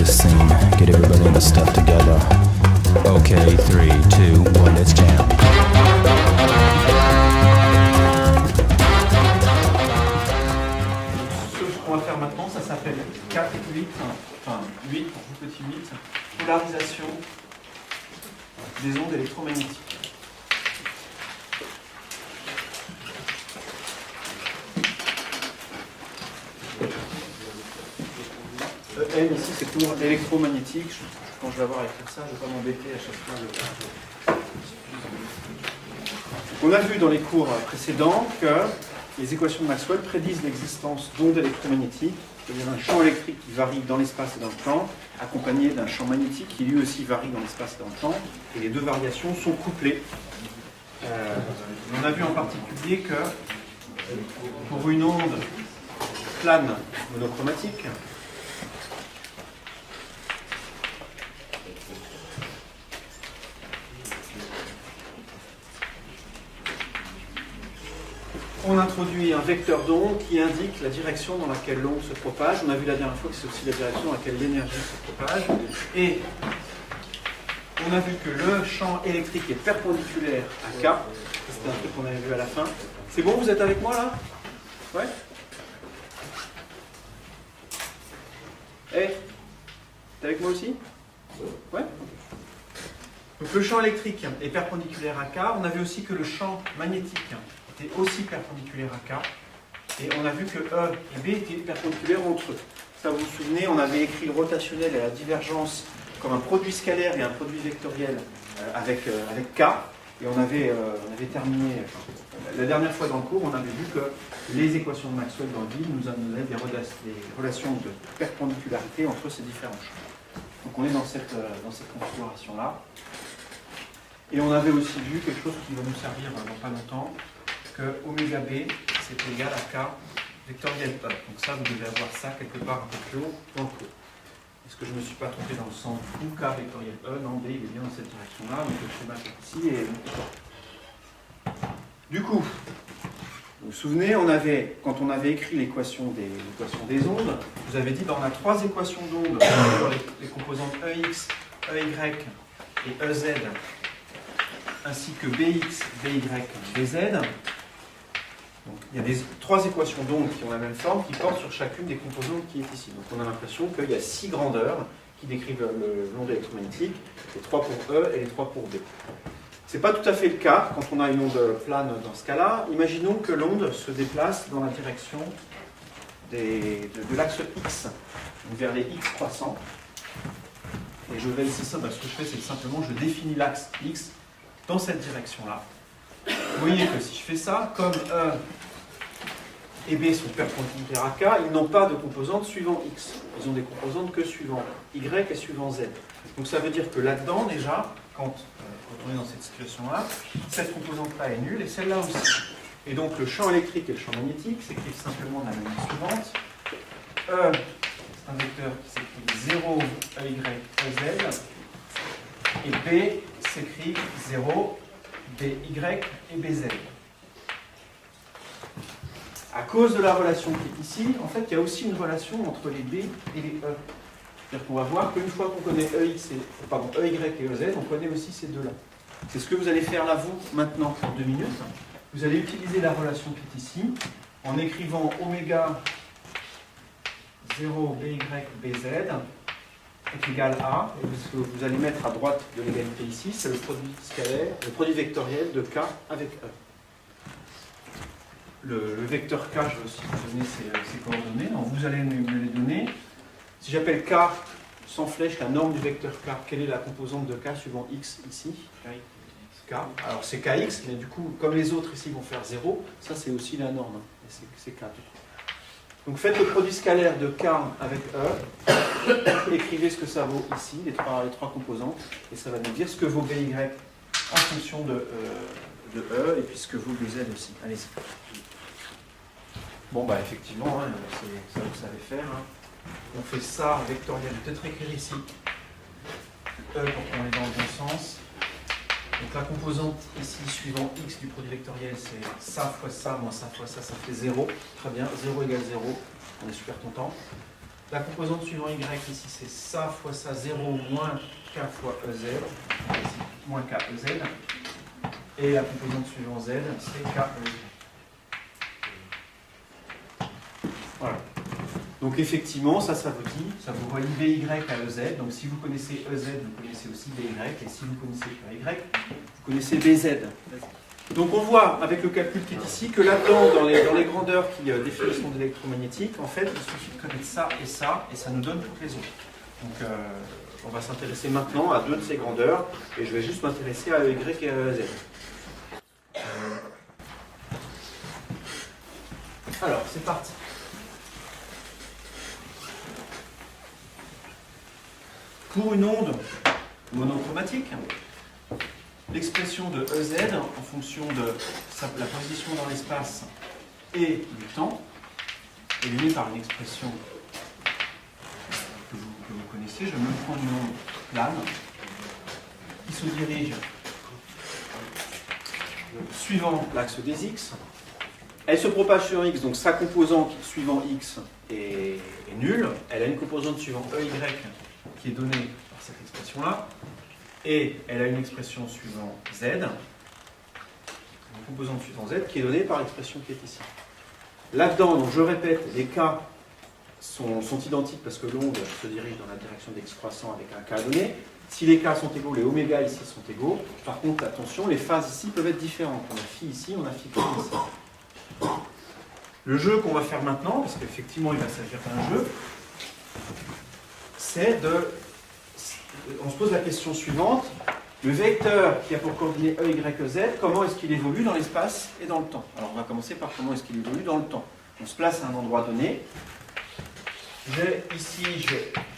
the scene. Get everybody in the stuff together. Okay, 3, 2, 1, let's jam. Ce qu'on va faire maintenant, ça s'appelle 4, 8, enfin 8 pour tout petit 8, polarisation des ondes électromagnétiques. N ici c'est pour électromagnétique. Quand je vais avoir à écrire ça, je ne vais pas m'embêter à chaque fois. On a vu dans les cours précédents que les équations de Maxwell prédisent l'existence d'ondes électromagnétiques, c'est-à-dire un champ électrique qui varie dans l'espace et dans le temps, accompagné d'un champ magnétique qui lui aussi varie dans l'espace et dans le temps, et les deux variations sont couplées. On a vu en particulier que pour une onde plane monochromatique, on introduit un vecteur d'onde qui indique la direction dans laquelle l'onde se propage. On a vu la dernière fois que c'est aussi la direction dans laquelle l'énergie se propage. Et on a vu que le champ électrique est perpendiculaire à K. C'était un truc qu'on avait vu à la fin. C'est bon, vous êtes avec moi là? Ouais? T'es avec moi aussi? Ouais? Donc le champ électrique est perpendiculaire à K. On a vu aussi que le champ magnétique était aussi perpendiculaire à K. Et on a vu que E et B étaient perpendiculaires entre eux. Ça, vous vous souvenez, on avait écrit le rotationnel et la divergence comme un produit scalaire et un produit vectoriel avec K. Et on avait terminé, la dernière fois dans le cours, on avait vu que les équations de Maxwell dans le vide nous donnaient des relations de perpendicularité entre ces différents champs. Donc on est dans cette configuration-là. Et on avait aussi vu quelque chose qui va nous servir dans pas longtemps, que oméga B, c'est égal à K vectoriel E. Donc ça, vous devez avoir ça quelque part un peu plus haut dans le cours. Est-ce que je ne me suis pas trompé dans le sens où K vectoriel E? Non, B, il est bien dans cette direction-là. Donc le schéma est ici. Et... Du coup, vous vous souvenez, quand on avait écrit l'équation des ondes, vous avez dit, on a trois équations d'ondes sur les composantes EX, EY et EZ, ainsi que BX, BY, BZ. Donc, il y a trois équations d'ondes qui ont la même forme, qui portent sur chacune des composantes qui est ici. Donc on a l'impression qu'il y a 6 grandeurs qui décrivent l'onde électromagnétique, les 3 pour E et les 3 pour B. Ce n'est pas tout à fait le cas quand on a une onde plane dans ce cas-là. Imaginons que l'onde se déplace dans la direction de l'axe X, donc vers les X croissants. Et je vais ici, ce que je fais, c'est simplement je définis l'axe X dans cette direction-là. Vous voyez que si je fais ça, comme E et B sont perpendiculaires à K, ils n'ont pas de composantes suivant X. Ils ont des composantes que suivant Y et suivant Z. Donc ça veut dire que là-dedans, déjà, quand on est dans cette situation-là, cette composante-là est nulle et celle-là aussi. Et donc le champ électrique et le champ magnétique s'écrivent simplement de la manière suivante. E, c'est un vecteur qui s'écrit 0, EY, EZ. Et B s'écrit 0, BY et BZ. À cause de la relation qui est ici, en fait, il y a aussi une relation entre les B et les E. C'est-à-dire qu'on va voir qu'une fois qu'on connaît EY et EZ, on connaît aussi ces deux-là. C'est ce que vous allez faire là, vous, maintenant, pour 2 minutes. Vous allez utiliser la relation qui est ici, en écrivant oméga 0 BY BZ est égal à, et ce que vous allez mettre à droite de l'égalité ici, c'est le produit scalaire, le produit vectoriel de K avec E. Le vecteur K, je vais aussi vous donner ses coordonnées, donc vous allez me les donner. Si j'appelle K sans flèche la norme du vecteur K, quelle est la composante de K suivant X ici? K. Alors c'est Kx, mais du coup, comme les autres ici vont faire 0, ça c'est aussi la norme, c'est K. Donc faites le produit scalaire de K avec E, écrivez ce que ça vaut ici, les trois composantes, et ça va nous dire ce que vaut BY en fonction de E, et puis ce que vaut BZ aussi. Allez-y. Bon, bah effectivement, hein, c'est ça que vous savez faire. Hein. On fait ça vectoriel, je vais peut-être écrire ici E pour qu'on est dans le bon sens. Donc la composante ici suivant x du produit vectoriel, c'est ça fois ça moins ça fois ça, ça fait 0. Très bien, 0 égale 0, on est super content. La composante suivant y, ici, c'est ça fois ça, 0 moins k fois ez, ici, moins k ez. Et la composante suivant z, c'est k ez. Voilà. Donc effectivement, ça vous dit, ça vous relie Vy à Ez. Donc si vous connaissez Ez, vous connaissez aussi Vy. Et si vous connaissez Vy, vous connaissez Bz. Donc on voit avec le calcul qui est ici que là-dedans, dans les grandeurs qui définissent l'onde électromagnétique, en fait, il suffit de connaître ça, et ça nous donne toutes les autres. Donc on va s'intéresser maintenant à deux de ces grandeurs, et je vais juste m'intéresser à Y et à Z. Alors, c'est parti. Pour une onde monochromatique, l'expression de Ez en fonction de la position dans l'espace et du temps est donnée par une expression que vous connaissez. Je vais même prendre une onde plane qui se dirige suivant l'axe des X. Elle se propage sur X, donc sa composante suivant X est nulle. Elle a une composante suivant EY qui est donnée par cette expression-là. Et elle a une expression suivant Z, une composante suivant Z, qui est donnée par l'expression qui est ici. Là-dedans, donc je répète, les cas sont identiques parce que l'onde se dirige dans la direction d'X croissant avec un K donné. Si les K sont égaux, les oméga ici sont égaux. Par contre, attention, les phases ici peuvent être différentes. On a phi ici, on a phi ici. Le jeu qu'on va faire maintenant, parce qu'effectivement il va s'agir d'un jeu, c'est de... On se pose la question suivante. Le vecteur qui a pour coordonnées E, Y, Z, comment est-ce qu'il évolue dans l'espace et dans le temps? Alors on va commencer par comment est-ce qu'il évolue dans le temps. On se place à un endroit donné. J'ai ici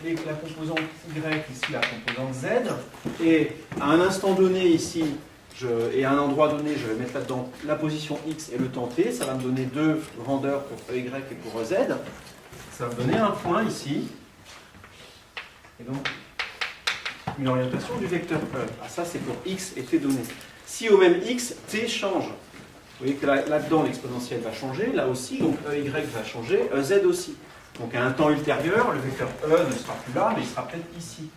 la composante Y, ici la composante Z. Et à un instant donné ici, et à un endroit donné, je vais mettre là-dedans la position X et le temps T. Ça va me donner deux grandeurs pour EY et pour EZ. Ça va me donner un point ici. Et donc, une orientation du vecteur E. Ah, ça, c'est pour X et T donné. Si au même X, T change. Vous voyez que là-dedans, l'exponentielle va changer. Là aussi, donc EY va changer. EZ aussi. Donc à un temps ultérieur, le vecteur E ne sera plus là, mais il sera peut-être ici.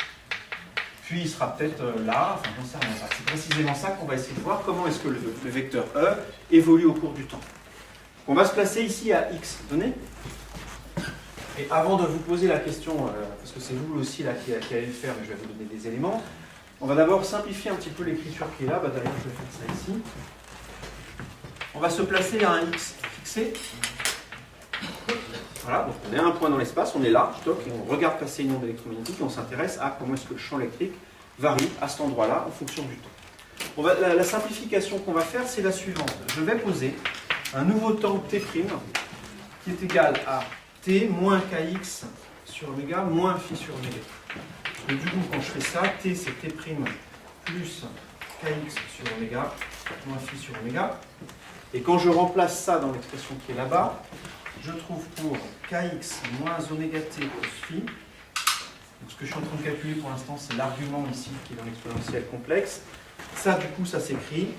Puis il sera peut-être là. Enfin, j'en sais rien. C'est précisément ça qu'on va essayer de voir. Comment est-ce que le vecteur E évolue au cours du temps. On va se placer ici à X donné. Et avant de vous poser la question, parce que c'est vous aussi là qui allez le faire, mais je vais vous donner des éléments, on va d'abord simplifier un petit peu l'écriture qui est là. D'ailleurs, je vais faire ça ici. On va se placer à un X fixé. Voilà, donc on est à un point dans l'espace, on est là, stock, et on regarde passer une onde électromagnétique et on s'intéresse à comment est-ce que le champ électrique varie à cet endroit-là en fonction du temps. La simplification qu'on va faire, c'est la suivante. Je vais poser un nouveau temps T' qui est égal à T moins Kx sur oméga moins phi sur oméga. Et du coup, quand je fais ça, T c'est T' plus Kx sur oméga moins phi sur oméga. Et quand je remplace ça dans l'expression qui est là-bas, je trouve pour Kx moins oméga T plus phi. Donc ce que je suis en train de calculer pour l'instant, c'est l'argument ici qui est dans l'exponentielle complexe. Ça, du coup, ça s'écrit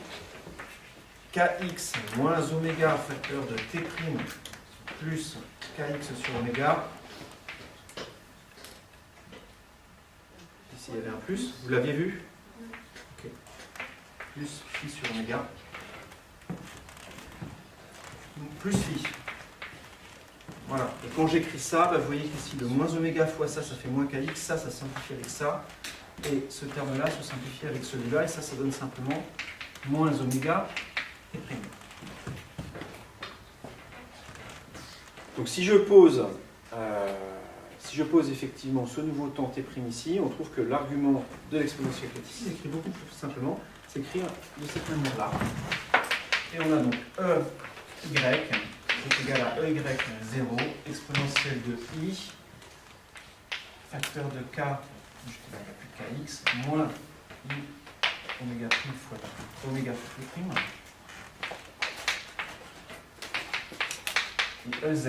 Kx moins oméga facteur de T' plus Kx sur oméga. Ici, il y avait un plus. Vous l'aviez vu? Ok. Plus phi sur oméga. Plus phi. Voilà. Et quand j'écris ça, vous voyez qu'ici, le moins oméga fois ça, ça fait moins Kx. Ça simplifie avec ça. Et ce terme-là se simplifie avec celui-là. Et ça donne simplement moins oméga et prime. Donc si je pose effectivement ce nouveau temps T' ici, on trouve que l'argument de l'exponentielle qui est ici s'écrit beaucoup plus simplement, s'écrit de cette manière-là. Et on a donc EY est égal à EY 0, exponentielle de I, facteur de K, je ne sais pas plus Kx, moins I oméga prime fois oméga prime. Et EZ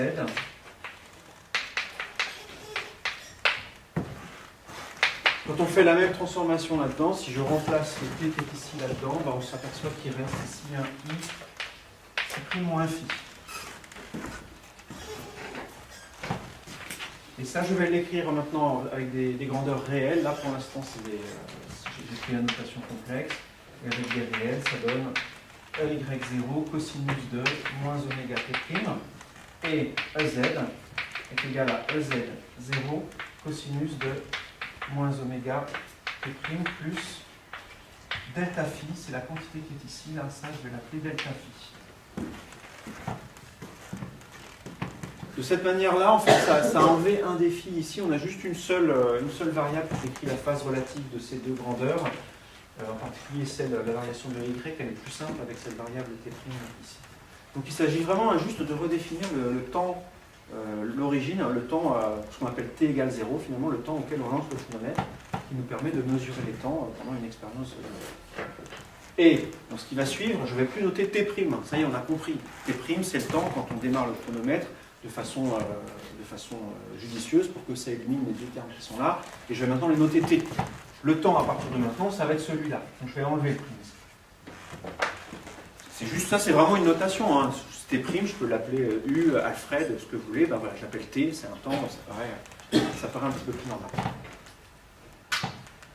quand on fait la même transformation là-dedans, si je remplace le T qui est ici là-dedans, on s'aperçoit qu'il reste ici un I c'est prime moins phi. Et ça, je vais l'écrire maintenant avec des grandeurs réelles. Là, pour l'instant, j'ai pris la notation complexe. Et avec des réels, ça donne EY0 cosinus de moins oméga T'. Et EZ est égal à EZ0 cosinus de moins oméga T' plus delta phi. C'est la quantité qui est ici. Là, ça, je vais l'appeler delta phi. De cette manière-là, en fait, ça a enlevé un défi ici. On a juste une seule variable qui décrit la phase relative de ces deux grandeurs. En particulier la variation de y, elle est plus simple avec cette variable t' ici. Donc il s'agit vraiment juste de redéfinir le temps, l'origine, le temps, ce qu'on appelle t égale 0, finalement, le temps auquel on lance le chronomètre, qui nous permet de mesurer les temps pendant une expérience. Et dans ce qui va suivre, je ne vais plus noter t'. Ça y est, on a compris. T', c'est le temps quand on démarre le chronomètre de façon judicieuse pour que ça élimine les deux termes qui sont là. Et je vais maintenant les noter t. Le temps à partir de maintenant, ça va être celui-là. Donc je vais enlever le prime. C'est juste ça, c'est vraiment une notation. Hein. T', je peux l'appeler U, Alfred, ce que vous voulez. Ben voilà, je l'appelle T, c'est un temps, ça paraît un petit peu plus normal.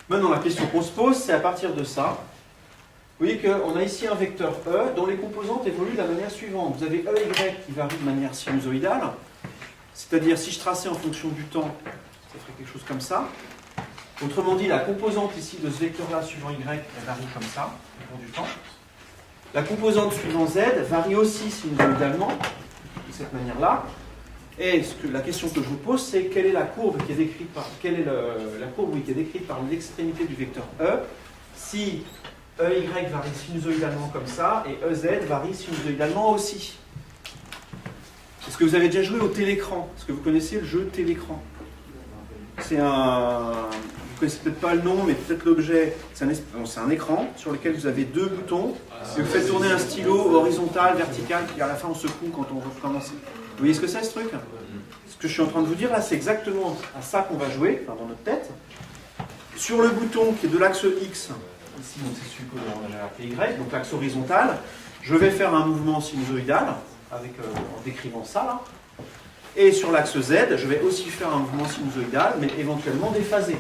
Maintenant, la question qu'on se pose, c'est à partir de ça. Vous voyez qu'on a ici un vecteur E dont les composantes évoluent de la manière suivante. Vous avez EY qui varie de manière sinusoïdale. C'est-à-dire, si je traçais en fonction du temps, ça ferait quelque chose comme ça. Autrement dit, la composante ici de ce vecteur-là suivant Y, elle varie comme ça, au cours du temps. La composante suivant Z varie aussi sinusoïdalement, de cette manière-là. Et la question que je vous pose, c'est quelle est la courbe qui est décrite qui est décrite par l'extrémité du vecteur E, si EY varie sinusoïdalement comme ça, et EZ varie sinusoïdalement aussi. Est-ce que vous avez déjà joué au télécran? Est-ce que vous connaissez le jeu télécran? C'est un... Vous ne connaissez peut-être pas le nom, mais peut-être l'objet. C'est un écran sur lequel vous avez deux boutons. Et vous faites tourner un stylo horizontal, vertical, puis à la fin on secoue quand on recommence. Vous voyez ce que c'est ce truc? Ce que je suis en train de vous dire là, c'est exactement à ça qu'on va jouer, enfin, dans notre tête. Sur le bouton qui est de l'axe X, ici c'est celui qu'on a appelé Y, donc l'axe horizontal, je vais faire un mouvement sinusoïdal, en décrivant ça là. Et sur l'axe Z, je vais aussi faire un mouvement sinusoïdal, mais éventuellement déphasé.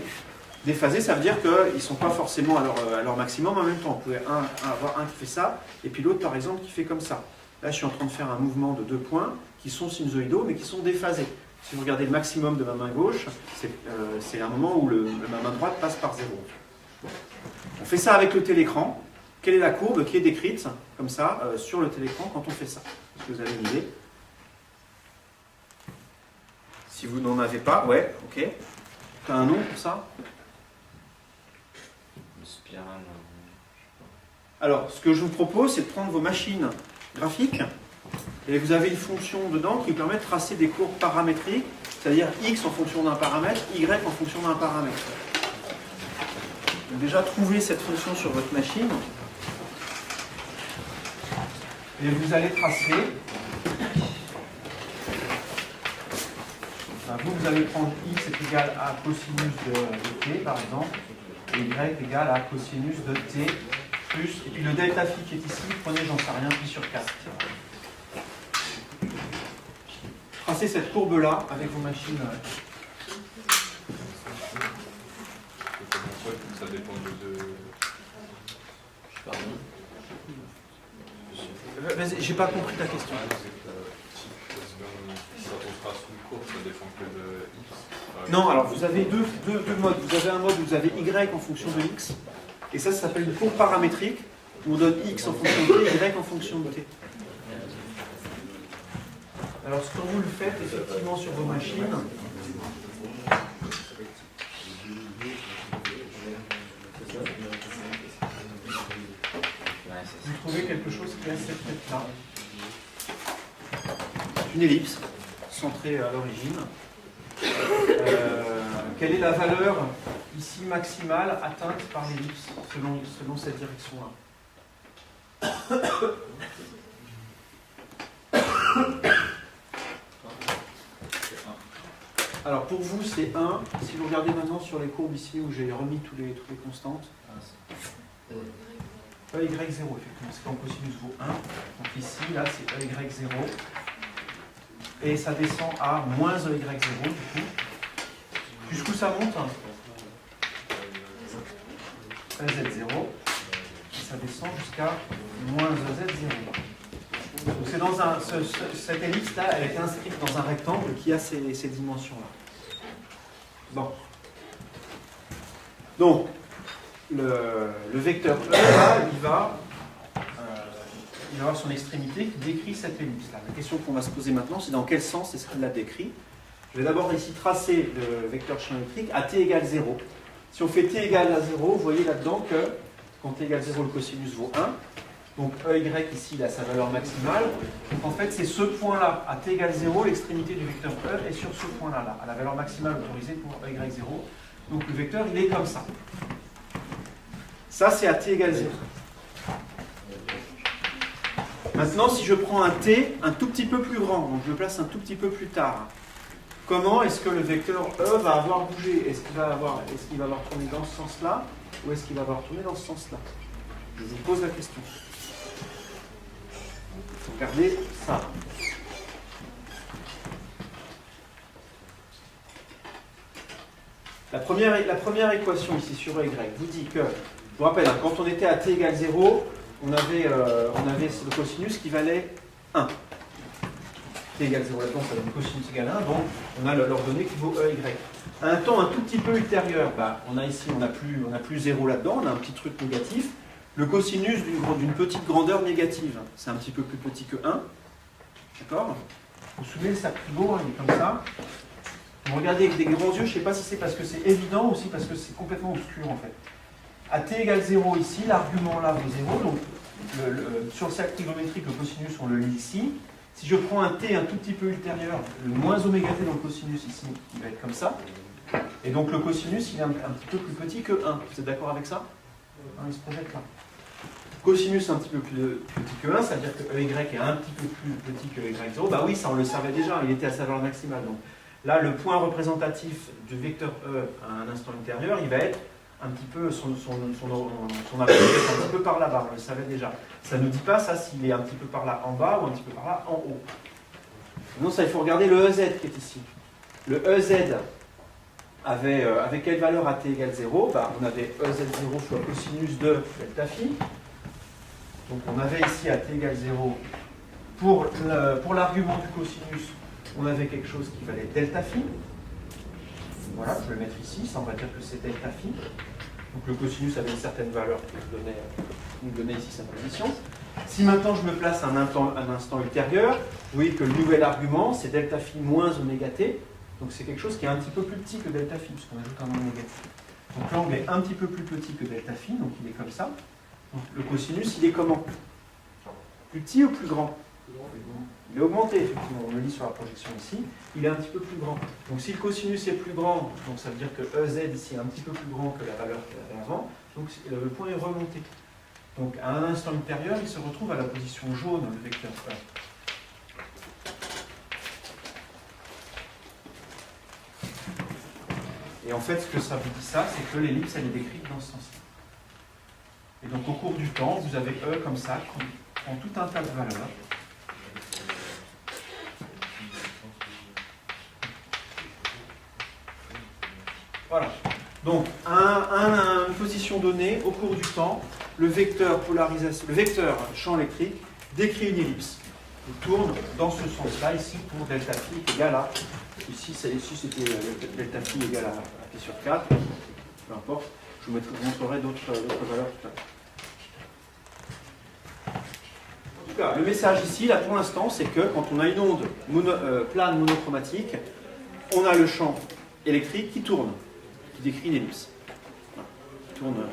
Déphasé, ça veut dire qu'ils ne sont pas forcément à leur maximum en même temps. Vous pouvez avoir un qui fait ça, et puis l'autre, par exemple, qui fait comme ça. Là, je suis en train de faire un mouvement de 2 points qui sont sinusoïdaux, mais qui sont déphasés. Si vous regardez le maximum de ma main gauche, c'est un moment où ma main droite passe par 0. On fait ça avec le télécran. Quelle est la courbe qui est décrite, comme ça, sur le télécran quand on fait ça? Est-ce que vous avez une idée? Si vous n'en avez pas, ouais, ok. Tu as un nom pour ça? Spirale. Alors, ce que je vous propose, c'est de prendre vos machines graphiques et vous avez une fonction dedans qui permet de tracer des courbes paramétriques, c'est-à-dire x en fonction d'un paramètre, y en fonction d'un paramètre. Donc déjà, trouvez cette fonction sur votre machine et vous allez tracer. Vous allez prendre x est égal à cosinus de t, par exemple, et y égale à cosinus de t plus, et puis le delta phi qui est ici, prenez, j'en sais rien, pi sur 4. Tracez cette courbe-là avec vos machines. Ça dépend de... Vas-y, j'ai pas compris ta question. Quand on trace une courbe, ça dépend que de x. Non, alors vous avez deux modes. Vous avez un mode où vous avez y en fonction de x, et ça s'appelle une courbe paramétrique, où on donne x en fonction de t, y en fonction de t. Alors ce que vous le faites effectivement sur vos machines, vous trouvez quelque chose qui a cette tête-là. Une ellipse centrée à l'origine. Quelle est la valeur ici maximale atteinte par l'ellipse selon cette direction-là? Alors pour vous c'est 1. Si vous regardez maintenant sur les courbes ici où j'ai remis toutes les constantes, EY0 effectivement, c'est quand cosinus vaut 1. Donc ici, là c'est EY0. Et ça descend à moins EY0 du coup. Jusqu'où ça monte? EZ0. Et ça descend jusqu'à moins EZ0. Donc c'est dans un, cette ellipse-là, elle est inscrite dans un rectangle qui a ces dimensions-là. Bon. Donc, le vecteur E, là, il va avoir son extrémité qui décrit cette ellipse-là. La question qu'on va se poser maintenant, c'est dans quel sens est-ce qu'il la décrit? Je vais d'abord ici tracer le vecteur champ électrique à t égale 0. Si on fait t égale à 0, vous voyez là-dedans que quand t égale 0, le cosinus vaut 1. Donc EY ici, il a sa valeur maximale. Donc en fait, c'est ce point-là, à t égale 0, l'extrémité du vecteur E est sur ce point-là, à la valeur maximale autorisée pour EY0. Donc le vecteur, il est comme ça. Ça, c'est à t égale 0. Maintenant, si je prends un t un tout petit peu plus grand, donc je le place un tout petit peu plus tard, comment est-ce que le vecteur E va avoir bougé? Est-ce qu'il va avoir tourné dans ce sens-là ou est-ce qu'il va avoir tourné dans ce sens-là? Je vous pose la question. Regardez ça. La première équation ici sur Y vous dit que, je vous rappelle, quand on était à t égale 0, on avait le cosinus qui valait 1. T égale 0 là-dedans, ça donne cosinus égale 1, donc on a l'ordonnée qui vaut EY. À un temps un tout petit peu ultérieur, on a ici, on n'a plus 0 là-dedans, on a un petit truc négatif. Le cosinus d'une petite grandeur négative, c'est un petit peu plus petit que 1. D'accord? Vous vous souvenez, le cercle Ribot, il est comme ça. Vous regardez avec des grands yeux, je ne sais pas si c'est parce que c'est évident ou si parce que c'est complètement obscur en fait. À t égale 0 ici, l'argument là vaut 0, donc sur le cercle trigonométrique, le cosinus, on le lit ici. Si je prends un t un tout petit peu ultérieur, le moins oméga t dans le cosinus ici, il va être comme ça. Et donc le cosinus, il est un petit peu plus petit que 1. Vous êtes d'accord avec ça? Il se projette là. Cosinus un petit peu plus petit que 1, c'est-à-dire que EY est un petit peu plus petit que EY0. Bah oui, ça on le savait déjà, il était à sa valeur maximale. Donc là, le point représentatif du vecteur E à un instant ultérieur, il va être un petit peu, son approche un petit peu par là-bas, on le savait déjà. Ça ne nous dit pas ça s'il est un petit peu par là en bas ou un petit peu par là en haut. Non, ça il faut regarder le EZ qui est ici. Le EZ avait quelle valeur à t égale 0? On avait EZ0 fois cosinus de delta phi. Donc on avait ici à t égale 0, pour l'argument du cosinus, on avait quelque chose qui valait delta phi. Voilà, je vais le mettre ici, ça on va dire que c'est delta phi. Donc le cosinus avait une certaine valeur qui nous donnait ici sa position. Si maintenant je me place à un instant ultérieur, vous voyez que le nouvel argument c'est delta phi moins oméga t. Donc c'est quelque chose qui est un petit peu plus petit que delta phi, puisqu'on ajoute un nombre négatif. Donc l'angle est un petit peu plus petit que delta phi, donc il est comme ça. Donc le cosinus, il est comment? Plus petit ou plus grand? Il est augmenté, effectivement, on le lit sur la projection ici, il est un petit peu plus grand. Donc si le cosinus est plus grand, donc ça veut dire que EZ ici est un petit peu plus grand que la valeur qu'il avait avant, donc le point est remonté. Donc à un instant ultérieur, il se retrouve à la position jaune, le vecteur E. Et en fait, ce que ça vous dit ça, c'est que l'ellipse, elle est décrite dans ce sens-là. Et donc au cours du temps, vous avez E comme ça, qui prend tout un tas de valeurs. Voilà. Donc, à une position donnée, au cours du temps, le vecteur champ électrique décrit une ellipse. Il tourne dans ce sens-là, ici, pour delta phi égale à... Ici c'était delta phi égale à p sur 4. Peu importe. Je vous montrerai d'autres valeurs tout à l'heure. En tout cas, le message ici, là, pour l'instant, c'est que quand on a une onde plane monochromatique, on a le champ électrique qui tourne, qui décrit une ellipse. Voilà. Il tourne,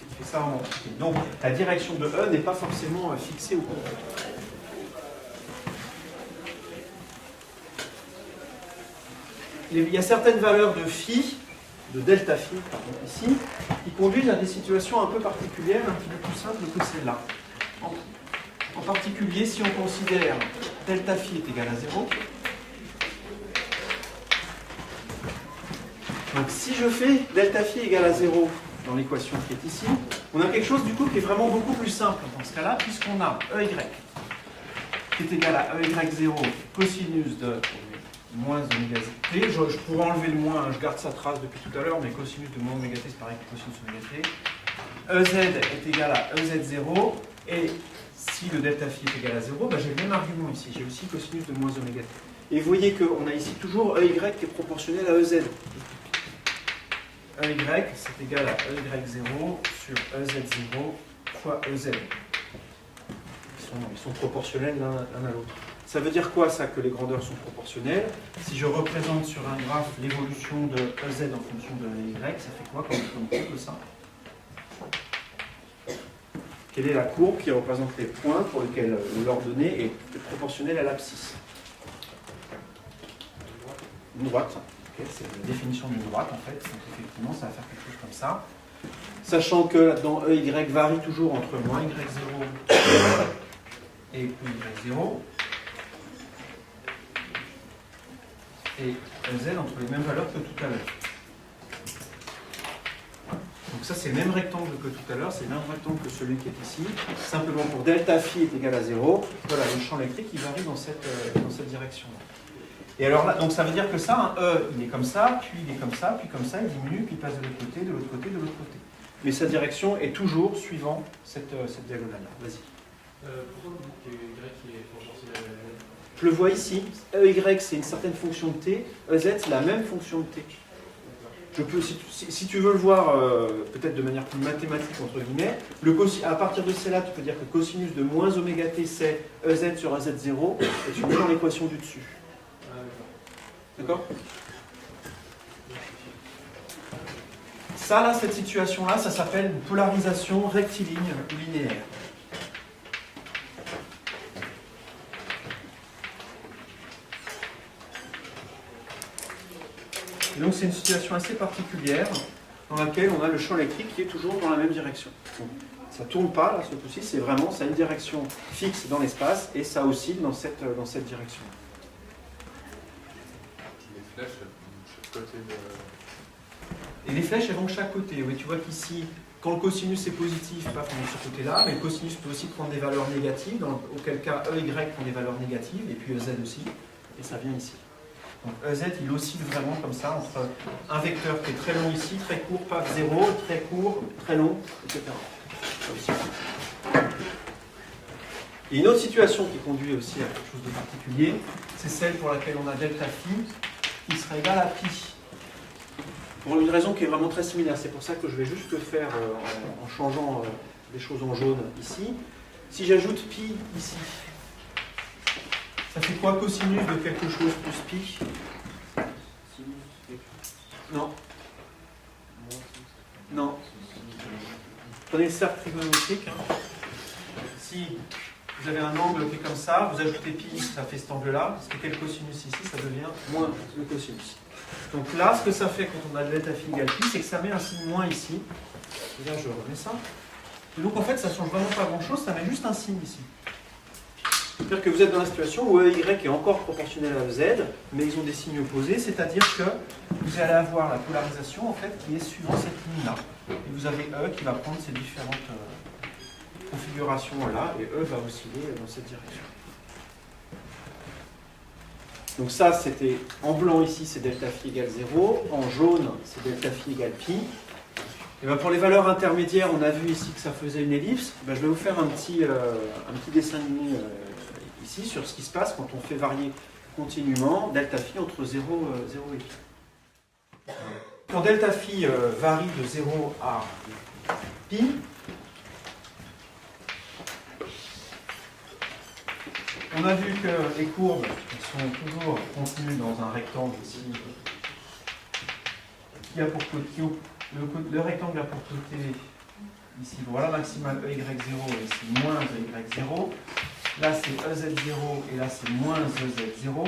il fait ça en... Donc, la direction de E n'est pas forcément fixée au cours. Il y a certaines valeurs de phi, de delta phi, pardon, ici, qui conduisent à des situations un peu particulières, un petit peu plus simples que celle-là. En particulier, si on considère delta phi est égal à 0, donc si je fais delta phi égale à 0 dans l'équation qui est ici, on a quelque chose du coup qui est vraiment beaucoup plus simple dans ce cas-là, puisqu'on a EY qui est égal à EY0 cosinus de moins oméga t. Je pourrais enlever le moins, hein, je garde sa trace depuis tout à l'heure, mais cosinus de moins oméga t, c'est pareil que cosinus oméga t. EZ est égal à EZ0, et si le delta phi est égal à 0, ben j'ai le même argument ici, j'ai aussi cosinus de moins oméga t. Et vous voyez qu'on a ici toujours EY qui est proportionnel à EZ. EY, c'est égal à EY0 sur EZ0 fois EZ. Ils sont proportionnels l'un à l'autre. Ça veut dire quoi ça, que les grandeurs sont proportionnelles? Si je représente sur un graphe l'évolution de EZ en fonction de EY, ça fait quoi comme courbe ça? Quelle est la courbe qui représente les points pour lesquels l'ordonnée est proportionnelle à l'abscisse? Une droite. Okay, c'est la définition d'une droite en fait. Donc effectivement, ça va faire quelque chose comme ça. Sachant que là-dedans, EY varie toujours entre moins Y0 et plus Y0. Et EZ entre les mêmes valeurs que tout à l'heure. Donc ça, c'est le même rectangle que tout à l'heure, c'est le même rectangle que celui qui est ici. Simplement pour delta phi est égal à 0, voilà, le champ électrique il varie dans cette direction-là. Et alors là, donc ça veut dire que ça, un E, il est comme ça, puis il est comme ça, puis comme ça, il diminue, puis il passe de l'autre côté, de l'autre côté, de l'autre côté. Mais sa direction est toujours suivant cette diagonale-là. Vas-y. Pourquoi vous dites que Y est proportionnel à Z? Je le vois ici. EY, c'est une certaine fonction de t. EZ, c'est la même fonction de t. Je peux, si tu veux le voir peut-être de manière plus mathématique, entre guillemets, à partir de celle-là, tu peux dire que cosinus de moins oméga t, c'est EZ sur EZ0, et tu mets dans l'équation du dessus. D'accord? Ça, là, cette situation-là, ça s'appelle une polarisation rectiligne ou linéaire. Et donc c'est une situation assez particulière dans laquelle on a le champ électrique qui est toujours dans la même direction. Donc, ça ne tourne pas, là, ce coup-ci, c'est vraiment, ça a une direction fixe dans l'espace et ça oscille dans cette direction. Les flèches, elles vont de chaque côté de... Et les flèches, elles vont de chaque côté. Oui, tu vois qu'ici, quand le cosinus est positif, paf, on est de ce côté-là, mais le cosinus peut aussi prendre des valeurs négatives, auquel cas EY prend des valeurs négatives, et puis EZ aussi, et ça vient ici. Donc EZ, il oscille vraiment comme ça, entre un vecteur qui est très long ici, très court, paf, 0, très court, très long, etc. Et une autre situation qui conduit aussi à quelque chose de particulier, c'est celle pour laquelle on a delta phi, qui sera égal à pi. Pour une raison qui est vraiment très similaire, c'est pour ça que je vais juste le faire en changeant les choses en jaune ici. Si j'ajoute pi ici, ça fait quoi cosinus de quelque chose plus pi? Non. Non. Prenez le cercle trigonométrique. Si vous avez un angle qui est comme ça, vous ajoutez pi, ça fait cet angle-là. Parce que quel cosinus ici, ça devient moins le cosinus. Donc là, ce que ça fait quand on a delta phi égale pi, c'est que ça met un signe moins ici. Et là, je remets ça. Et donc en fait, ça ne change vraiment pas grand-chose, ça met juste un signe ici. C'est-à-dire que vous êtes dans la situation où EY est encore proportionnel à EZ, mais ils ont des signes opposés, c'est-à-dire que vous allez avoir la polarisation en fait, qui est suivant cette ligne-là. Et vous avez E qui va prendre ces différentes configurations-là, et E va osciller dans cette direction. Donc ça, c'était en blanc ici, c'est delta phi égale 0, en jaune, c'est delta phi égale pi. Et bien pour les valeurs intermédiaires, on a vu ici que ça faisait une ellipse. Ben je vais vous faire un petit dessin animé ici sur ce qui se passe quand on fait varier continuellement delta phi entre 0 et pi. Quand delta phi varie de 0 à pi, on a vu que les courbes sont toujours contenues dans un rectangle ici, qui a pour côté, le rectangle a pour côté ici, voilà maximal EY0 et ici moins EY0. Là c'est EZ0 et là c'est moins EZ0. Dans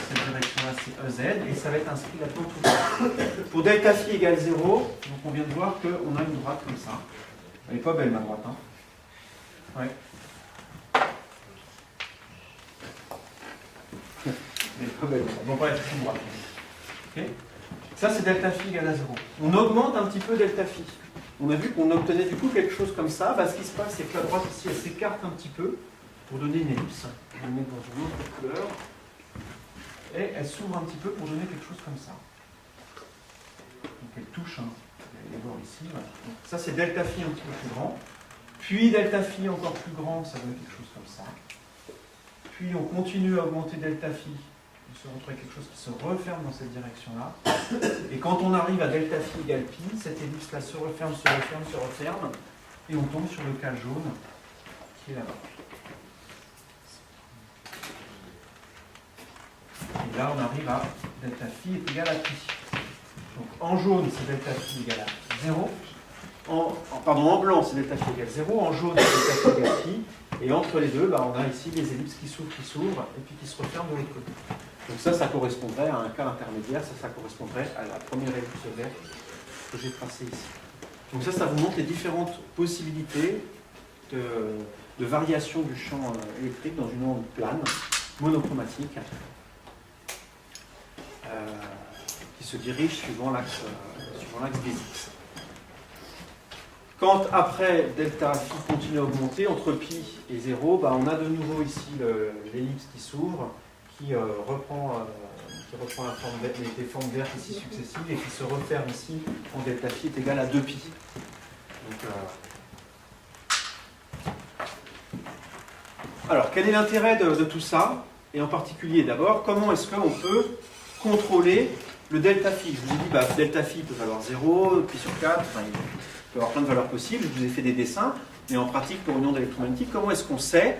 cette direction-là c'est EZ et ça va être inscrit là-dedans tout le temps. Pour delta phi égale 0, donc on vient de voir qu'on a une droite comme ça. Elle n'est pas belle ma droite, hein. Ouais. Elle n'est pas belle. Bon, bref, c'est une droite. Okay. Ça c'est delta phi égale à 0. On augmente un petit peu delta phi. On a vu qu'on obtenait du coup quelque chose comme ça. Bah, ce qui se passe, c'est que la droite ici, elle s'écarte un petit peu pour donner une ellipse. Je vais le mettre dans une autre couleur. et elle s'ouvre un petit peu pour donner quelque chose comme ça. Donc elle touche, hein. Vous allez voir ici. Voilà. Donc ça c'est delta phi un petit peu plus grand. Puis delta phi encore plus grand, ça donne quelque chose comme ça. Puis on continue à augmenter delta phi. On se retrouve avec quelque chose qui se referme dans cette direction-là. Et quand on arrive à delta phi égale pi, cette ellipse-là se referme, se referme, se referme. Et on tombe sur le cas jaune qui est là-bas. Et là, on arrive à delta phi est égal à pi. Donc en jaune, c'est delta phi égale à 0. En blanc, c'est delta phi égale 0. En jaune, c'est delta phi égale pi. Et entre les deux, on a ici les ellipses qui s'ouvrent, et puis qui se referment de l'autre côté. Donc ça correspondrait à un cas intermédiaire. Ça correspondrait à la première ellipse verte que j'ai tracée ici. Donc ça vous montre les différentes possibilités de variation du champ électrique dans une onde plane, monochromatique, qui se dirige suivant l'axe des x. Quand après delta phi continue à augmenter, entre pi et 0, on a de nouveau ici l'ellipse qui s'ouvre, qui reprend les formes vertes ici successives et qui se referme ici quand delta phi est égal à 2pi. Donc, alors, quel est l'intérêt de tout ça? Et en particulier, d'abord, comment est-ce qu'on peut contrôler le delta phi? Je vous ai dit, delta phi peut valoir 0, pi sur 4, il peut y avoir plein de valeurs possibles. Je vous ai fait des dessins, mais en pratique, pour une onde électromagnétique, comment est-ce qu'on sait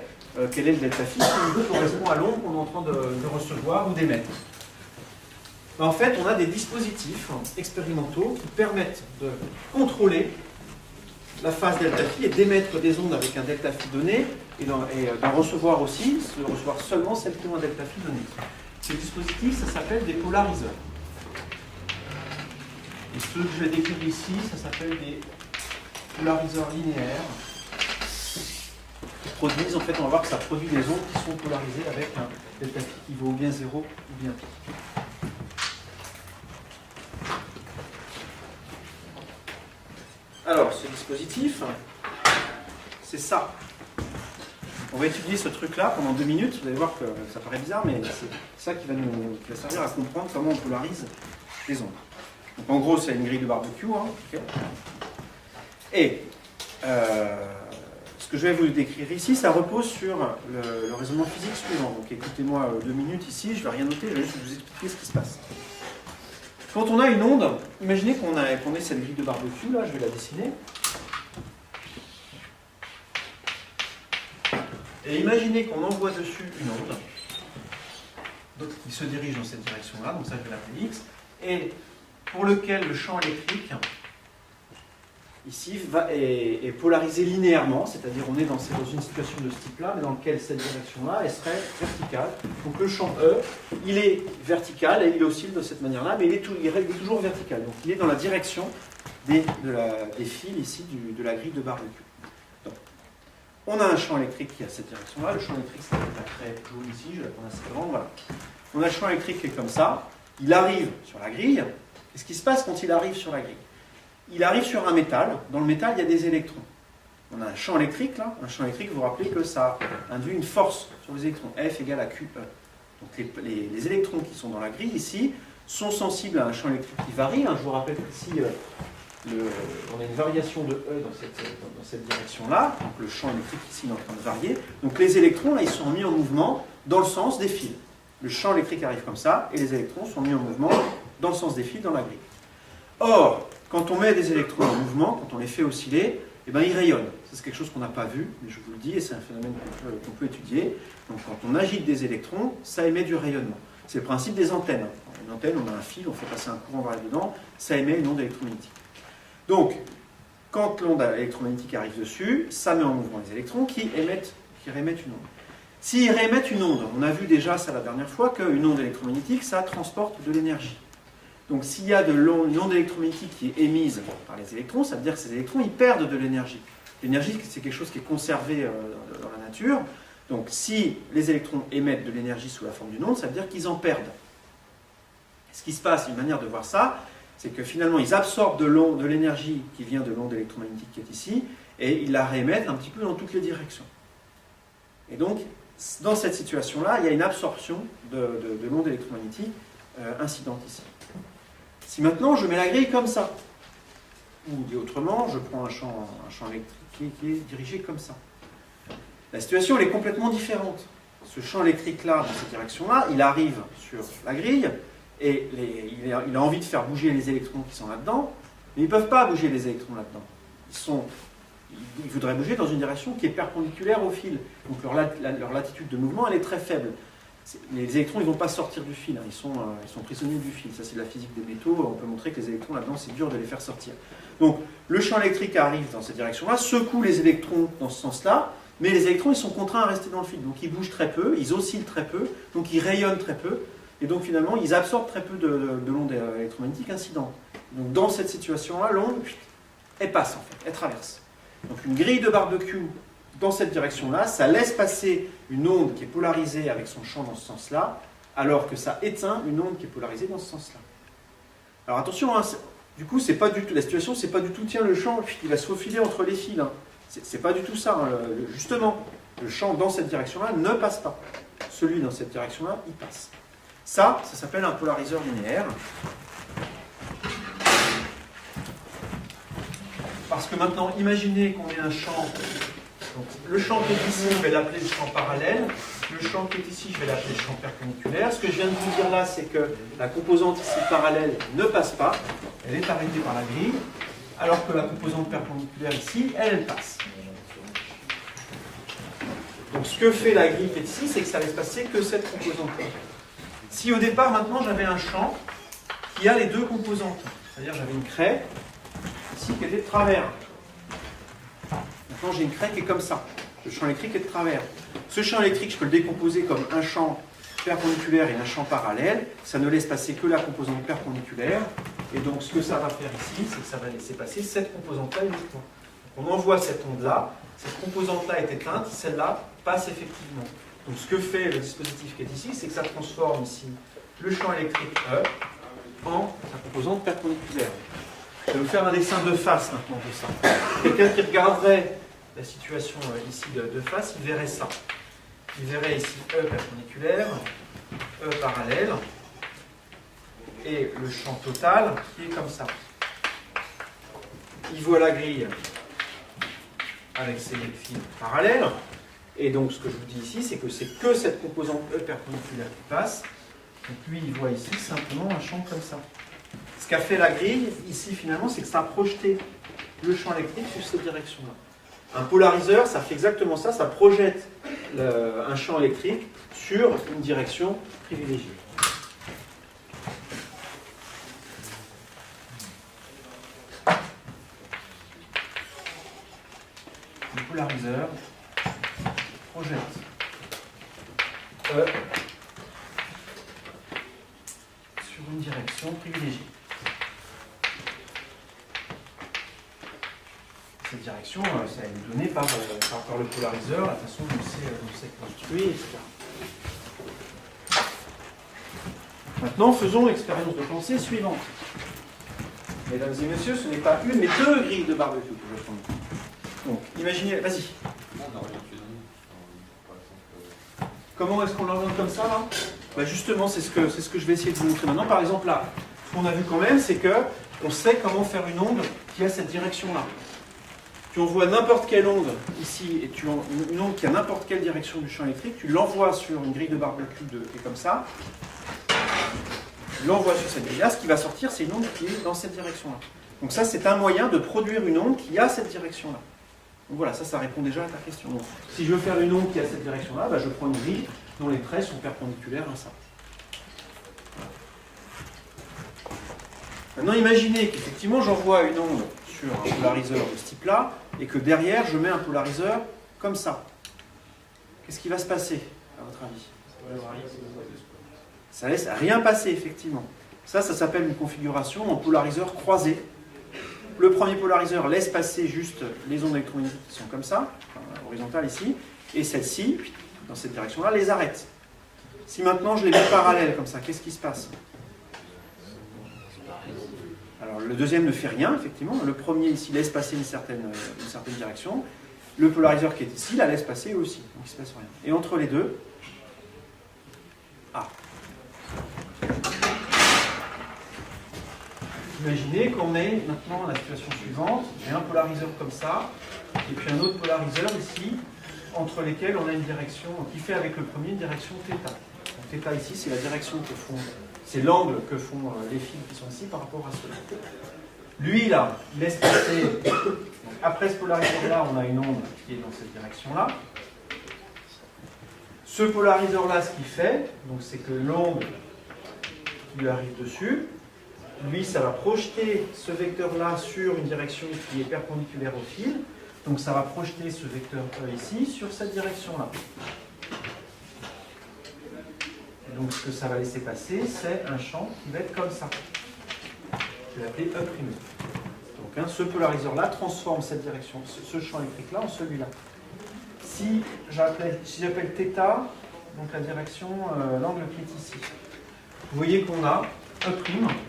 quel est le delta phi qui correspond à l'onde qu'on est en train de recevoir ou d'émettre? En fait, on a des dispositifs expérimentaux qui permettent de contrôler la phase delta phi et d'émettre des ondes avec un delta phi donné et d'en recevoir aussi, de recevoir seulement celles qui ont un delta phi donné. Ces dispositifs, ça s'appelle des polariseurs. Et ceux que je vais décrire ici, ça s'appelle des polariseurs linéaires. Qui produisent, en fait, on va voir que ça produit des ondes qui sont polarisées avec un delta phi qui vaut ou bien 0 ou bien pi. Alors, ce dispositif, c'est ça. On va étudier ce truc-là pendant 2 minutes. Vous allez voir que ça paraît bizarre, mais c'est ça qui va servir à comprendre comment on polarise les ondes. Donc, en gros, c'est une grille de barbecue. Hein, okay. Et ce que je vais vous décrire ici, ça repose sur le raisonnement physique suivant. Donc, écoutez-moi 2 minutes ici. Je ne vais rien noter, je vais juste vous expliquer ce qui se passe. Quand on a une onde, imaginez qu'on ait cette grille de barbecue, là, je vais la dessiner. Et imaginez qu'on envoie dessus une onde, qui se dirige dans cette direction-là, donc ça je vais l'appeler X, et pour lequel le champ électrique, ici, est polarisé linéairement, c'est-à-dire on est dans une situation de ce type-là, mais dans laquelle cette direction-là, elle serait verticale. Donc le champ E, il est vertical et il oscille de cette manière-là, mais il est toujours vertical. Donc il est dans la direction des fils ici de la grille de barbecue. Donc, on a un champ électrique qui a cette direction-là. Le champ électrique, c'est la craie jaune ici, je vais la prendre assez grande, voilà. On a le champ électrique qui est comme ça. Il arrive sur la grille. Qu'est-ce qui se passe quand il arrive sur la grille? Il arrive sur un métal. Dans le métal, il y a des électrons. On a un champ électrique, là. Un champ électrique, vous vous rappelez que ça induit une force sur les électrons. F égale à QE. Donc les électrons qui sont dans la grille, ici, sont sensibles à un champ électrique qui varie. Je vous rappelle qu'ici, on a une variation de E dans cette direction-là. Donc le champ électrique, ici, il est en train de varier. Donc les électrons, là, ils sont mis en mouvement dans le sens des fils. Le champ électrique arrive comme ça, et les électrons sont mis en mouvement dans le sens des fils dans la grille. Or, quand on met des électrons en mouvement, quand on les fait osciller, eh ben, ils rayonnent. C'est quelque chose qu'on n'a pas vu, mais je vous le dis, et c'est un phénomène qu'on peut étudier. Donc quand on agite des électrons, ça émet du rayonnement. C'est le principe des antennes. Dans une antenne, on a un fil, on fait passer un courant vers dedans, ça émet une onde électromagnétique. Donc, quand l'onde électromagnétique arrive dessus, ça met en mouvement les électrons qui réémettent une onde. S'ils réémettent une onde, on a vu déjà ça la dernière fois, qu'une onde électromagnétique, ça transporte de l'énergie. Donc s'il y a une onde électromagnétique qui est émise par les électrons, ça veut dire que ces électrons, ils perdent de l'énergie. L'énergie, c'est quelque chose qui est conservé dans la nature. Donc si les électrons émettent de l'énergie sous la forme d'une onde, ça veut dire qu'ils en perdent. Ce qui se passe, une manière de voir ça, c'est que finalement, ils absorbent de l'énergie qui vient de l'onde électromagnétique qui est ici, et ils la réémettent un petit peu dans toutes les directions. Et donc, dans cette situation-là, il y a une absorption de l'onde électromagnétique incidente ici. Si maintenant je mets la grille comme ça, ou dit autrement, je prends un champ électrique qui est dirigé comme ça, la situation elle est complètement différente. Ce champ électrique-là, dans cette direction-là, il arrive sur la grille, et il a envie de faire bouger les électrons qui sont là-dedans, mais ils ne peuvent pas bouger les électrons là-dedans. Ils voudraient bouger dans une direction qui est perpendiculaire au fil. Donc leur latitude de mouvement, elle est très faible. Les électrons, ils ne vont pas sortir du fil, hein. Ils sont prisonniers du fil. Ça, c'est de la physique des métaux. On peut montrer que les électrons là-dedans, c'est dur de les faire sortir. Donc, le champ électrique arrive dans cette direction-là, secoue les électrons dans ce sens-là, mais les électrons, ils sont contraints à rester dans le fil. Donc, ils bougent très peu, ils oscillent très peu, donc ils rayonnent très peu, et donc finalement, ils absorbent très peu de l'onde électromagnétique incidente. Donc, dans cette situation-là, l'onde, elle passe en fait, elle traverse. Donc, une grille de barbecue dans cette direction-là, ça laisse passer une onde qui est polarisée avec son champ dans ce sens-là, alors que ça éteint une onde qui est polarisée dans ce sens-là. Alors attention, hein, du coup, c'est pas du tout, la situation, c'est pas du tout, tiens, le champ, il va se faufiler entre les fils. Hein. C'est pas du tout ça. Hein. Justement, le champ dans cette direction-là ne passe pas. Celui dans cette direction-là, il passe. Ça s'appelle un polariseur linéaire. Parce que maintenant, imaginez qu'on ait un champ. Donc, le champ qui est ici, je vais l'appeler le champ parallèle. Le champ qui est ici, je vais l'appeler le champ perpendiculaire. Ce que je viens de vous dire là, c'est que la composante ici parallèle ne passe pas. Elle est arrêtée par la grille. Alors que la composante perpendiculaire ici, elle passe. Donc ce que fait la grille qui est ici, c'est que ça laisse passer que cette composante-là. Si au départ, maintenant, j'avais un champ qui a les deux composantes, c'est-à-dire j'avais une craie ici qui était de travers. Maintenant, j'ai une craie qui est comme ça. Le champ électrique est de travers. Ce champ électrique, je peux le décomposer comme un champ perpendiculaire et un champ parallèle. Ça ne laisse passer que la composante perpendiculaire. Et donc, ce que ça va faire ici, c'est que ça va laisser passer cette composante-là uniquement. On envoie cette onde-là. Cette composante-là est éteinte. Celle-là passe effectivement. Donc, ce que fait le dispositif qui est ici, c'est que ça transforme ici le champ électrique E en sa composante perpendiculaire. Je vais vous faire un dessin de face maintenant de ça. Quelqu'un qui regarderait la situation ici de face, il verrait ça. Il verrait ici E perpendiculaire, E parallèle, et le champ total qui est comme ça. Il voit la grille avec ses fils parallèles, et donc ce que je vous dis ici, c'est que c'est que cette composante E perpendiculaire qui passe. Donc lui, il voit ici simplement un champ comme ça. Ce qu'a fait la grille, ici, finalement, c'est que ça a projeté le champ électrique sur cette direction-là. Un polariseur, ça fait exactement ça, ça projette un champ électrique sur une direction privilégiée. Le polariseur projette E sur une direction privilégiée. Cette direction, ça est donné par le polariseur, la façon dont c'est construit, etc. Maintenant, faisons l'expérience de pensée suivante. Mesdames et messieurs, ce n'est pas une, mais deux grilles de barbecue que je prends. Donc, imaginez, vas-y. Comment est-ce qu'on l'oriente comme ça, là? Bah justement, c'est ce que je vais essayer de vous montrer maintenant. Par exemple, là, ce qu'on a vu quand même, c'est qu'on sait comment faire une onde qui a cette direction-là. Tu envoies n'importe quelle onde ici, et une onde qui a n'importe quelle direction du champ électrique, tu l'envoies sur une grille de barbecue qui est comme ça, tu l'envoies sur cette grille-là, ce qui va sortir, c'est une onde qui est dans cette direction-là. Donc ça, c'est un moyen de produire une onde qui a cette direction-là. Donc voilà, ça répond déjà à ta question. Donc, si je veux faire une onde qui a cette direction-là, bah, je prends une grille dont les traits sont perpendiculaires à ça. Maintenant, imaginez qu'effectivement, j'envoie une onde sur un polariseur de ce type-là, et que derrière, je mets un polariseur comme ça. Qu'est-ce qui va se passer, à votre avis? Ça laisse rien passer, effectivement. Ça s'appelle une configuration en polariseur croisé. Le premier polariseur laisse passer juste les ondes électromagnétiques qui sont comme ça, horizontales ici, et celles-ci, dans cette direction-là, les arrête. Si maintenant je les mets parallèles comme ça, qu'est-ce qui se passe? Alors le deuxième ne fait rien, effectivement. Le premier ici laisse passer une certaine direction. Le polariseur qui est ici la laisse passer aussi, donc il ne se passe rien. Et entre les deux, imaginez qu'on est maintenant à la situation suivante, j'ai un polariseur comme ça, et puis un autre polariseur ici, entre lesquels on a une direction, qui fait avec le premier une direction θ. Donc θ ici, c'est la direction que font, c'est l'angle que font les fils qui sont ici par rapport à ceux-là. Lui, là, il laisse passer, donc, après ce polariseur-là, on a une onde qui est dans cette direction-là. Ce polariseur-là, ce qu'il fait, donc c'est que l'onde qui lui arrive dessus, lui, ça va projeter ce vecteur-là sur une direction qui est perpendiculaire au fil. Donc ça va projeter ce vecteur E ici sur cette direction-là. Donc ce que ça va laisser passer, c'est un champ qui va être comme ça. Je vais l'appeler E'. Donc ce polariseur-là transforme cette direction, ce champ électrique-là, en celui-là. Si j'appelle θ, donc la direction, l'angle qui est ici, vous voyez qu'on a E',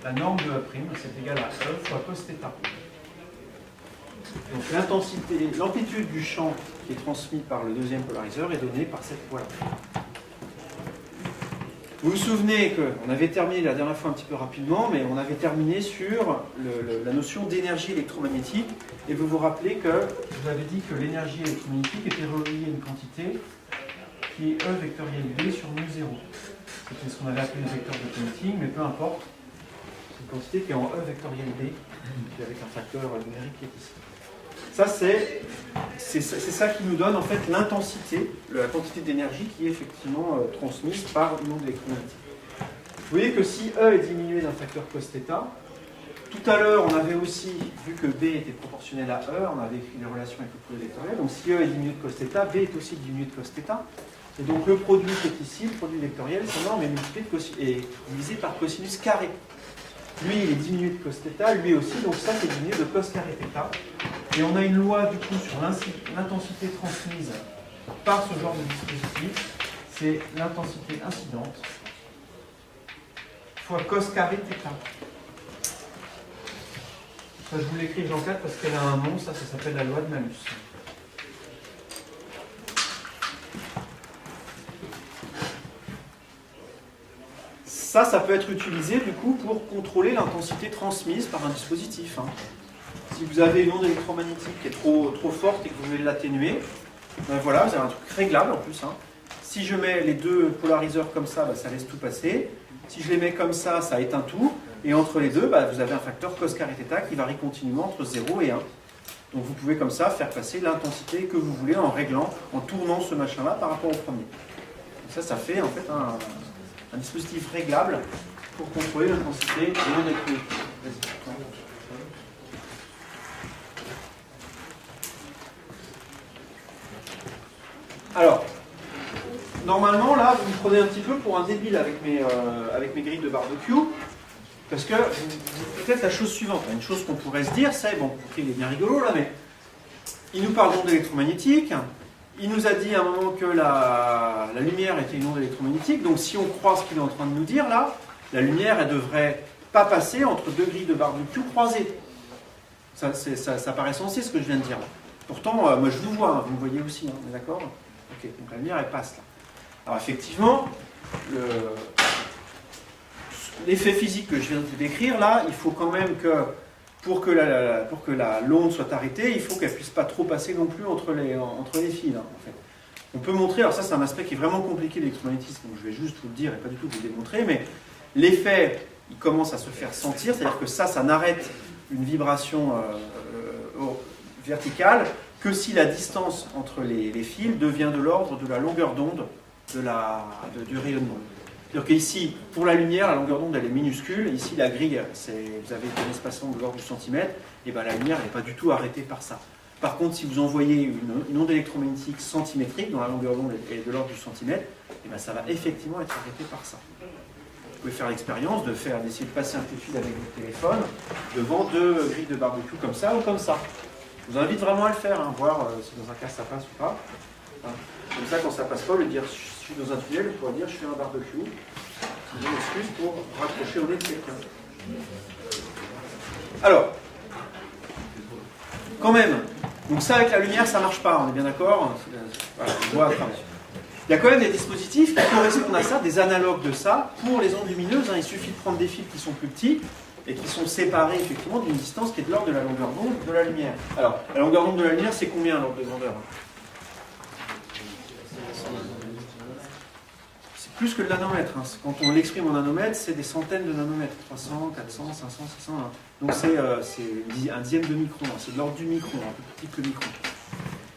la norme de E', c'est égal à E fois cos θ. Donc l'intensité, l'amplitude du champ qui est transmis par le deuxième polariseur est donnée par cette voie-là. Vous vous souvenez qu'on avait terminé la dernière fois un petit peu rapidement, mais on avait terminé sur la notion d'énergie électromagnétique, et vous vous rappelez que je vous avais dit que l'énergie électromagnétique était reliée à une quantité qui est E vectoriel B sur mu0. C'était ce qu'on avait appelé le vecteur de Poynting, mais peu importe, c'est une quantité qui est en E vectoriel B, puis avec un facteur numérique qui est ici. Ça, c'est ça qui nous donne en fait l'intensité, la quantité d'énergie qui est effectivement transmise par une onde électromagnétique. Vous voyez que si E est diminué d'un facteur cos θ, tout à l'heure on avait aussi, vu que B était proportionnel à E, on avait écrit les relations avec le produit vectoriel, donc si E est diminué de cos θ, B est aussi diminué de cos θ, et donc le produit qui est ici, le produit vectoriel, sa norme est multiplié est divisé par cosinus carré. Lui, il est diminué de cos θ, lui aussi, donc ça c'est diminué de cos carré θ. Et on a une loi du coup sur l'intensité transmise par ce genre de dispositif, c'est l'intensité incidente fois cos carré θ. Ça, je vous l'écris en 4 parce qu'elle a un nom, ça s'appelle la loi de Malus. Ça peut être utilisé du coup pour contrôler l'intensité transmise par un dispositif. Si vous avez une onde électromagnétique qui est trop forte et que vous voulez l'atténuer, ben voilà, vous avez un truc réglable en plus. Si je mets les deux polariseurs comme ça, ben ça laisse tout passer. Si je les mets comme ça, ça éteint tout. Et entre les deux, ben vous avez un facteur cos carré θ qui varie continuellement entre 0 et 1. Donc vous pouvez comme ça faire passer l'intensité que vous voulez en réglant, en tournant ce machin-là par rapport au premier. Donc ça fait en fait un dispositif réglable pour contrôler l'intensité de l'onde électromagnétique. Alors, normalement, là, vous me prenez un petit peu pour un débile avec mes grilles de barbecue, parce que peut-être la chose suivante, une chose qu'on pourrait se dire, c'est, bon, ok, il est bien rigolo là, mais il nous parle d'onde électromagnétique, il nous a dit à un moment que la lumière était une onde électromagnétique, donc si on croit ce qu'il est en train de nous dire là, la lumière, elle devrait pas passer entre deux grilles de barbecue croisées. Ça paraît sensé ce que je viens de dire. Pourtant, moi je vous vois, vous me voyez aussi, on est d'accord ? Ok, donc la lumière elle passe là. Alors effectivement, l'effet physique que je viens de vous décrire là, il faut quand même que pour que l'onde soit arrêtée, il faut qu'elle ne puisse pas trop passer non plus entre les fils. En fait. On peut montrer, alors ça c'est un aspect qui est vraiment compliqué de l'électromagnétisme, donc je vais juste vous le dire et pas du tout vous le démontrer, mais l'effet il commence à se faire sentir, c'est-à-dire que ça n'arrête une vibration verticale que si la distance entre les fils devient de l'ordre de la longueur d'onde du rayonnement. C'est-à-dire qu'ici, pour la lumière, la longueur d'onde elle est minuscule, ici la grille, vous avez un espacement de l'ordre du centimètre, et bien la lumière n'est pas du tout arrêtée par ça. Par contre, si vous envoyez une onde électromagnétique centimétrique, dont la longueur d'onde est de l'ordre du centimètre, et bien ça va effectivement être arrêté par ça. Vous pouvez faire l'expérience d'essayer de passer un coup de fil avec votre téléphone devant deux grilles de barbecue comme ça ou comme ça. Je vous invite vraiment à le faire, voir si dans un cas ça passe ou pas. Comme ça, quand ça passe pas, au lieu de dire je suis dans un tunnel, vous pourrez dire je fais un barbecue. C'est une excuse pour raccrocher au nez de quelqu'un. Alors, quand même, Donc ça, avec la lumière, ça ne marche pas, on est bien d'accord? Voilà, on voit à travers. Il y a quand même des dispositifs qui correspondent à ça, des analogues de ça, pour les ondes lumineuses. Il suffit de prendre des fils qui sont plus petits et qui sont séparés effectivement d'une distance qui est de l'ordre de la longueur d'onde de la lumière. Alors, la longueur d'onde de la lumière, c'est combien l'ordre de grandeur? C'est plus que le nanomètre. Hein. Quand on l'exprime en nanomètres, c'est des centaines de nanomètres. 300, 400, 500, 600. Hein. Donc c'est un dixième de micron. Hein. C'est de l'ordre du micron, un peu plus petit que le micron.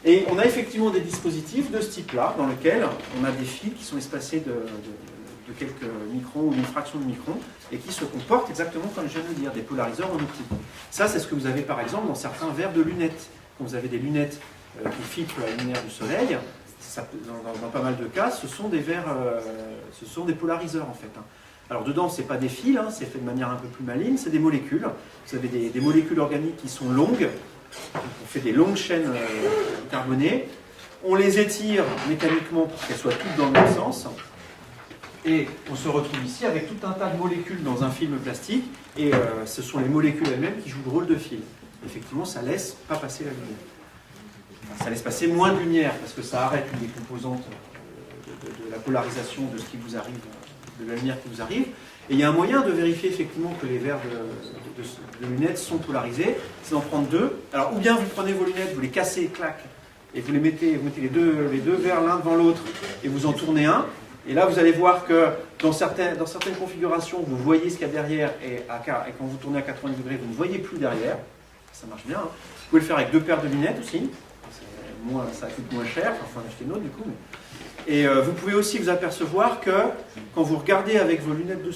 Et on a effectivement des dispositifs de ce type-là, dans lesquels on a des fils qui sont espacés de quelques microns ou d'une fraction de micron, et qui se comportent exactement comme je viens de le dire, des polariseurs en optique. Ça, c'est ce que vous avez par exemple dans certains verres de lunettes. Quand vous avez des lunettes qui filtrent la lumière du soleil, dans pas mal de cas, ce sont des verres, ce sont des polariseurs en fait. Hein. Alors dedans, ce n'est pas des fils, hein, c'est fait de manière un peu plus maligne, c'est des molécules. Vous avez des molécules organiques qui sont longues. On fait des longues chaînes carbonées, on les étire mécaniquement pour qu'elles soient toutes dans le même sens, et on se retrouve ici avec tout un tas de molécules dans un film plastique, et ce sont les molécules elles-mêmes qui jouent le rôle de fil. Effectivement, ça ne laisse pas passer la lumière. Enfin, ça laisse passer moins de lumière, parce que ça arrête une des composantes de la polarisation de ce qui vous arrive, de la lumière qui vous arrive. Et il y a un moyen de vérifier effectivement que les verres de lunettes sont polarisés, c'est d'en prendre deux. Alors, ou bien vous prenez vos lunettes, vous les cassez, clac, et vous mettez les deux verres l'un devant l'autre, et vous en tournez un. Et là, vous allez voir que dans certaines configurations, vous voyez ce qu'il y a derrière, et quand vous tournez à 90 degrés, vous ne voyez plus derrière. Ça marche bien. Hein. Vous pouvez le faire avec deux paires de lunettes aussi. Ça coûte moins cher, il faut en acheter une autre du coup. Mais... Et vous pouvez aussi vous apercevoir que quand vous regardez avec vos lunettes de